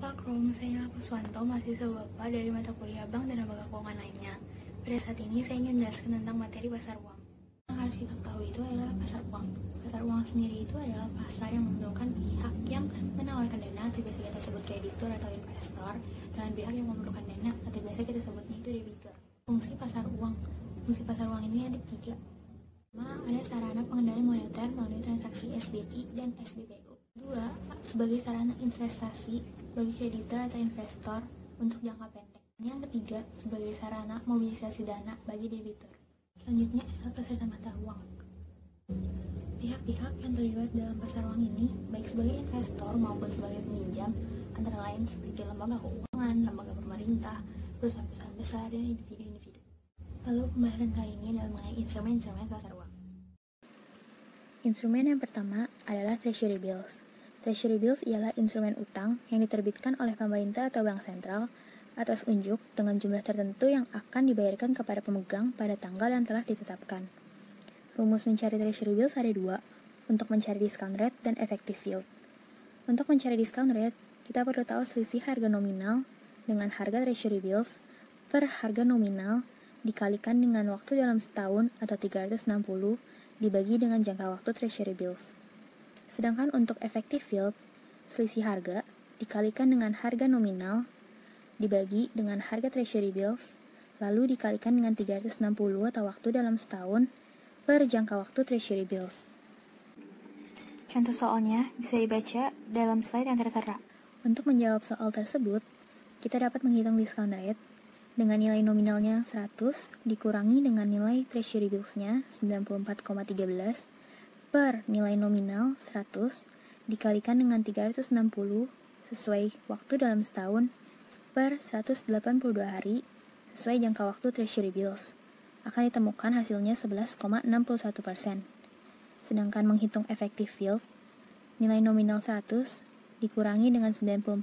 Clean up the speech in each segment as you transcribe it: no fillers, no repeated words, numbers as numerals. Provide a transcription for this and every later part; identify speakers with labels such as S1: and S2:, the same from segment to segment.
S1: Pak Krom, saya Puswanto, mahasiswa Bapak dari mata kuliah Bank dan Lembaga Keuangan lainnya. Pada saat ini saya ingin menjelaskan tentang materi pasar uang. Yang harus kita ketahui itu adalah pasar uang. Pasar uang sendiri itu adalah pasar yang memerlukan pihak yang menawarkan dana atau biasa kita sebut kreditur atau investor dengan pihak yang memerlukan dana atau biasa kita sebutnya itu debitur. Fungsi pasar uang ini ada 3. Pertama, ada sarana pengendalian moneter melalui transaksi SBI dan SBPU. 2. Sebagai sarana investasi bagi kreditur atau investor untuk jangka pendek. Yang ketiga, sebagai sarana mobilisasi dana bagi debitur. Selanjutnya adalah peserta mata uang. Pihak-pihak yang terlibat dalam pasar uang ini, baik sebagai investor maupun sebagai peminjam, antara lain seperti lembaga keuangan, lembaga pemerintah, perusahaan-perusahaan besar, dan individu-individu. Lalu pembahasan kali ini adalah mengenai instrumen-instrumen pasar uang.
S2: Instrumen yang pertama adalah Treasury Bills. Treasury Bills ialah instrumen utang yang diterbitkan oleh pemerintah atau bank sentral atas unjuk dengan jumlah tertentu yang akan dibayarkan kepada pemegang pada tanggal yang telah ditetapkan. Rumus mencari Treasury Bills ada 2, untuk mencari discount rate dan effective yield. Untuk mencari discount rate, kita perlu tahu selisih harga nominal dengan harga Treasury Bills per harga nominal dikalikan dengan waktu dalam setahun atau 360 dibagi dengan jangka waktu Treasury Bills. Sedangkan untuk effective yield, selisih harga dikalikan dengan harga nominal dibagi dengan harga Treasury Bills, lalu dikalikan dengan 360 atau waktu dalam setahun per jangka waktu Treasury Bills. Contoh soalnya bisa dibaca dalam slide yang tertera. Untuk menjawab soal tersebut, kita dapat menghitung discount rate dengan nilai nominalnya 100 dikurangi dengan nilai Treasury Bills-nya 94,13 per nilai nominal 100 dikalikan dengan 360 sesuai waktu dalam setahun per 182 hari sesuai jangka waktu Treasury Bills. Akan ditemukan hasilnya 11,61%. Sedangkan menghitung effective yield, nilai nominal 100 dikurangi dengan 94,13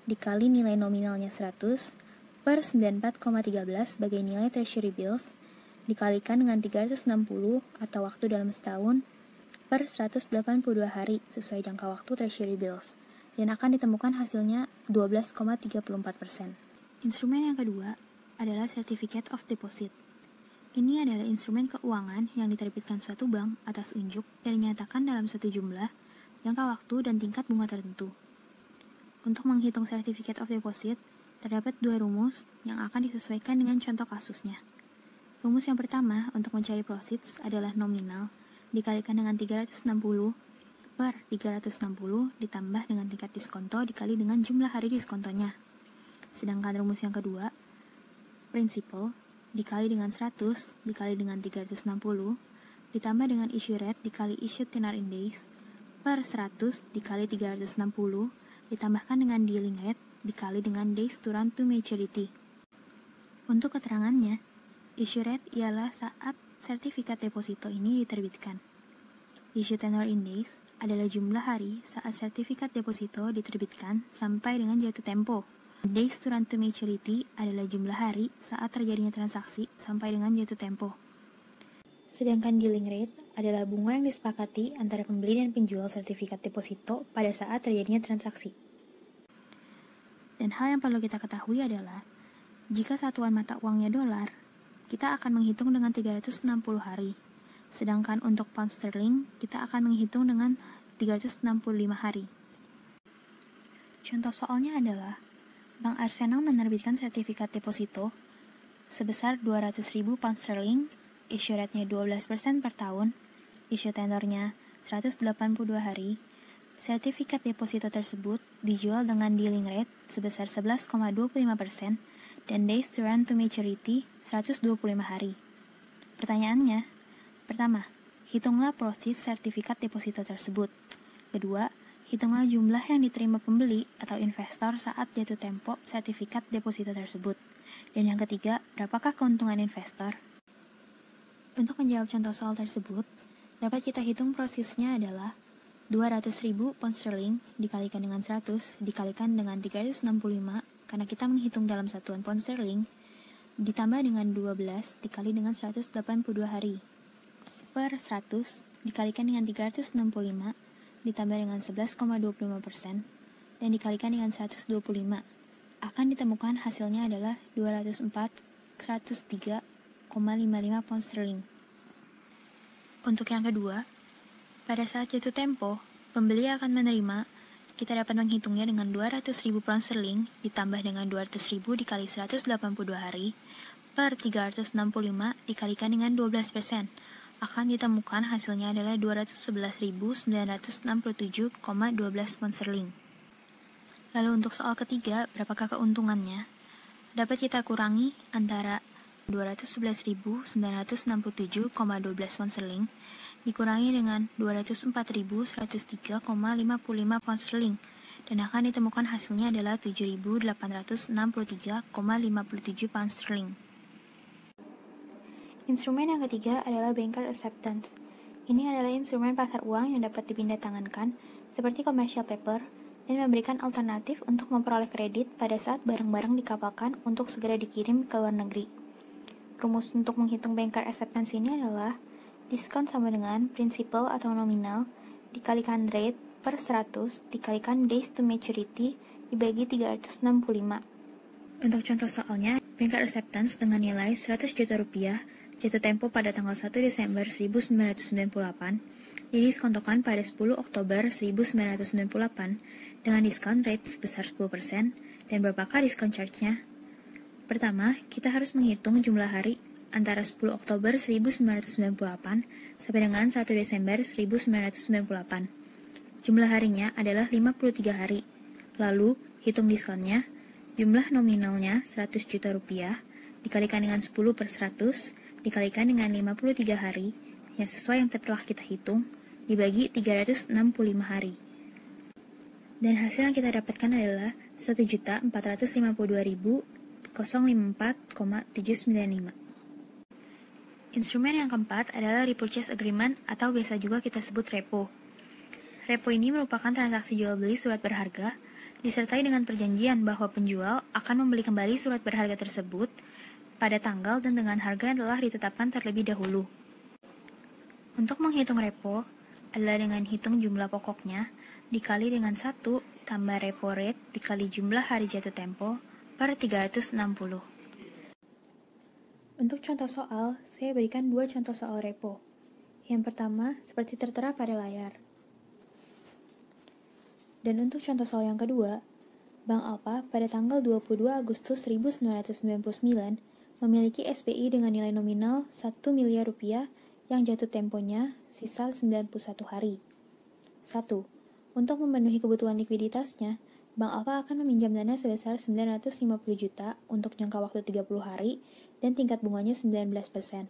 S2: dikali nilai nominalnya 100 per 94,13 sebagai nilai Treasury Bills dikalikan dengan 360 atau waktu dalam setahun per 182 hari sesuai jangka waktu Treasury Bills dan akan ditemukan hasilnya 12,34%. Instrumen yang kedua adalah Certificate of Deposit. Ini adalah instrumen keuangan yang diterbitkan suatu bank atas unjuk dan dinyatakan dalam suatu jumlah, jangka waktu, dan tingkat bunga tertentu. Untuk menghitung Certificate of Deposit, terdapat 2 rumus yang akan disesuaikan dengan contoh kasusnya. Rumus yang pertama untuk mencari proceeds adalah nominal dikalikan dengan 360 per 360 ditambah dengan tingkat diskonto dikali dengan jumlah hari diskontonya. Sedangkan rumus yang kedua, principal dikali dengan 100 dikali dengan 360 ditambah dengan issue rate dikali issue tenor in days per 100 dikali 360 ditambahkan dengan dealing rate dikali dengan days to run to maturity. Untuk keterangannya, issue rate ialah saat sertifikat deposito ini diterbitkan. Issue tenor in days adalah jumlah hari saat sertifikat deposito diterbitkan sampai dengan jatuh tempo. Days to run to maturity adalah jumlah hari saat terjadinya transaksi sampai dengan jatuh tempo. Sedangkan dealing rate adalah bunga yang disepakati antara pembeli dan penjual sertifikat deposito pada saat terjadinya transaksi. Dan hal yang perlu kita ketahui adalah, jika satuan mata uangnya dolar, kita akan menghitung dengan 360 hari. Sedangkan untuk pound sterling, kita akan menghitung dengan 365 hari. Contoh soalnya adalah, Bank Arsenal menerbitkan sertifikat deposito sebesar 200.000 pound sterling, issue rate-nya 12% per tahun, issue tenornya 182 hari. Sertifikat deposito tersebut dijual dengan dealing rate sebesar 11,25% dan days to run to maturity 125 hari. Pertanyaannya, pertama, hitunglah proceeds sertifikat deposito tersebut. Kedua, hitunglah jumlah yang diterima pembeli atau investor saat jatuh tempo sertifikat deposito tersebut. Dan yang ketiga, berapakah keuntungan investor? Untuk menjawab contoh soal tersebut, dapat kita hitung prosesnya adalah 200.000 pound sterling dikalikan dengan 100 dikalikan dengan 365 karena kita menghitung dalam satuan pound sterling ditambah dengan 12 dikali dengan 182 hari per 100 dikalikan dengan 365 ditambah dengan 11,25% dan dikalikan dengan 125. Akan ditemukan hasilnya adalah 204,103,55 pound sterling. Untuk yang kedua, pada saat jatuh tempo, pembeli akan menerima, kita dapat menghitungnya dengan 200.000 pound sterling ditambah dengan 200.000 dikali 182 hari per 365 dikalikan dengan 12%. Akan ditemukan hasilnya adalah 211.967,12 pound sterling. Lalu untuk soal ketiga, berapakah keuntungannya? Dapat kita kurangi antara 211.967,12 pound sterling dikurangi dengan 204.103,55 pound sterling dan akan ditemukan hasilnya adalah 7.863,57 pound sterling. Instrumen yang ketiga adalah banker acceptance. Ini adalah instrumen pasar uang yang dapat dipindah tangankan seperti commercial paper dan memberikan alternatif untuk memperoleh kredit pada saat barang-barang dikapalkan untuk segera dikirim ke luar negeri. Rumus untuk menghitung banker acceptance ini adalah diskon sama dengan principal atau nominal dikalikan rate per 100 dikalikan days to maturity dibagi 365. Untuk contoh soalnya, banker acceptance dengan nilai 100 juta rupiah jatuh tempo pada tanggal 1 Desember 1998 didiskontokan pada 10 Oktober 1998 dengan diskon rate sebesar 10% dan berapakah diskon charge-nya? Pertama, kita harus menghitung jumlah hari antara 10 Oktober 1998 sampai dengan 1 Desember 1998. Jumlah harinya adalah 53 hari. Lalu, hitung diskonnya, jumlah nominalnya 100 juta rupiah, dikalikan dengan 10 per 100, dikalikan dengan 53 hari, yang sesuai yang telah kita hitung, dibagi 365 hari. Dan hasil yang kita dapatkan adalah 1.452.054,795. Instrumen yang keempat adalah repurchase agreement atau biasa juga kita sebut repo. Repo ini merupakan transaksi jual beli surat berharga disertai dengan perjanjian bahwa penjual akan membeli kembali surat berharga tersebut pada tanggal dan dengan harga yang telah ditetapkan terlebih dahulu. Untuk menghitung repo adalah dengan hitung jumlah pokoknya dikali dengan 1 tambah repo rate dikali jumlah hari jatuh tempo per 360. Untuk contoh soal, saya berikan 2 contoh soal repo. Yang pertama, seperti tertera pada layar. Dan untuk contoh soal yang kedua, Bank Alpha pada tanggal 22 Agustus 1999 memiliki SPI dengan nilai nominal 1 miliar rupiah yang jatuh temponya sisa 91 hari. 1. Untuk memenuhi kebutuhan likuiditasnya, Bank Alpha akan meminjam dana sebesar 950 juta untuk jangka waktu 30 hari dan tingkat bunganya 19%.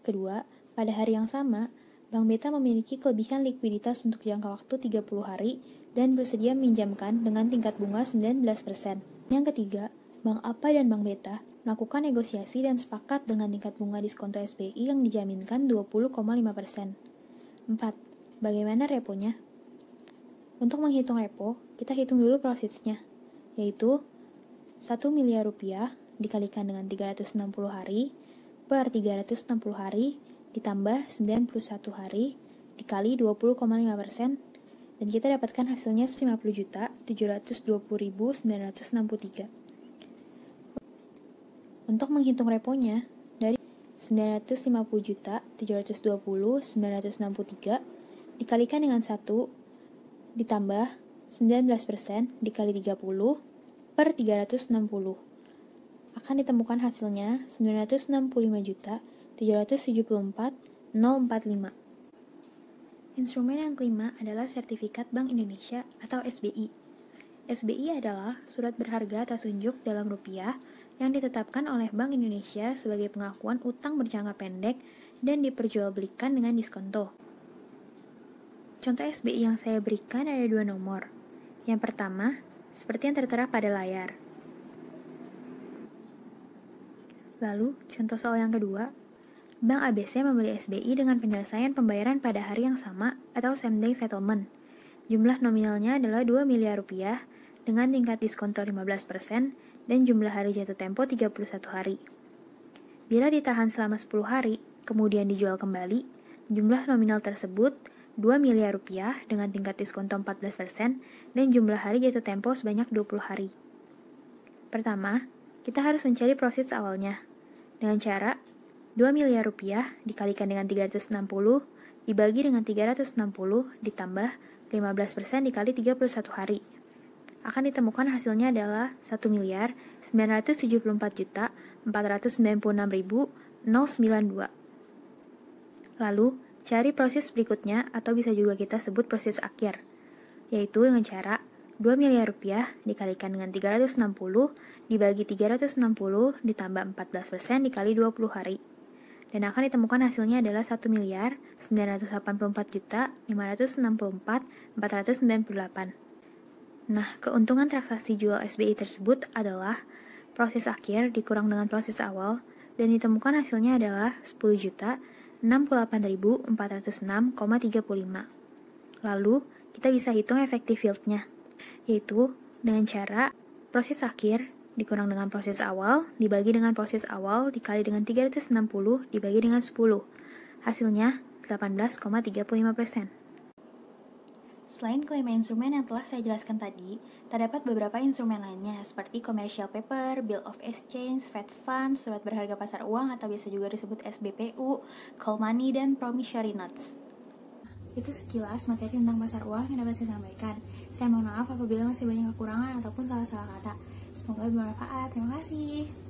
S2: Kedua, pada hari yang sama, Bank Beta memiliki kelebihan likuiditas untuk jangka waktu 30 hari dan bersedia meminjamkan dengan tingkat bunga 19%. Yang ketiga, Bank Alpha dan Bank Beta melakukan negosiasi dan sepakat dengan tingkat bunga diskonto SBI yang dijaminkan 20,5%. 4. Bagaimana reponya? Untuk menghitung repo, kita hitung dulu prosesnya, yaitu 1 miliar rupiah dikalikan dengan 360 hari per 360 hari ditambah 91 hari dikali 20,5%, dan kita dapatkan hasilnya 50.720.963. Untuk menghitung reponya, dari 950.720.963 dikalikan dengan 1 ditambah 19% dikali 30 per 360. Akan ditemukan hasilnya 965.774.045. Instrumen yang kelima adalah Sertifikat Bank Indonesia atau SBI. SBI adalah surat berharga atas unjuk dalam rupiah yang ditetapkan oleh Bank Indonesia sebagai pengakuan utang berjangka pendek dan diperjualbelikan dengan diskonto. Contoh SBI yang saya berikan ada 2 nomor. Yang pertama, seperti yang tertera pada layar. Lalu, contoh soal yang kedua, Bank ABC membeli SBI dengan penyelesaian pembayaran pada hari yang sama atau same day settlement. Jumlah nominalnya adalah 2 miliar rupiah dengan tingkat diskonto 15% dan jumlah hari jatuh tempo 31 hari. Bila ditahan selama 10 hari, kemudian dijual kembali, jumlah nominal tersebut 2 miliar rupiah dengan tingkat diskonto 14% dan jumlah hari jatuh tempo sebanyak 20 hari. Pertama, kita harus mencari profit awalnya dengan cara 2 miliar rupiah dikalikan dengan 360 dibagi dengan 360 ditambah 15% dikali 31 hari. Akan ditemukan hasilnya adalah 1.974.496.092. Lalu, cari proses berikutnya atau bisa juga kita sebut proses akhir, yaitu dengan cara 2 miliar rupiah dikalikan dengan 360 dibagi 360 ditambah 14% dikali 20 hari. Dan akan ditemukan hasilnya adalah 1.984.564.498. Nah, keuntungan transaksi jual SBI tersebut adalah proses akhir dikurang dengan proses awal dan ditemukan hasilnya adalah 10.068.406,35. Lalu, kita bisa hitung efektif yield-nya, yaitu dengan cara proses akhir dikurang dengan proses awal dibagi dengan proses awal dikali dengan 360 dibagi dengan 10. Hasilnya 18,35%.
S1: Selain kelima instrumen yang telah saya jelaskan tadi, terdapat beberapa instrumen lainnya seperti commercial paper, bill of exchange, Fed funds, surat berharga pasar uang atau biasa juga disebut SBPU, call money, dan promissory notes. Itu sekilas materi tentang pasar uang yang dapat saya sampaikan. Saya mohon maaf apabila masih banyak kekurangan ataupun salah-salah kata. Semoga bermanfaat. Terima kasih.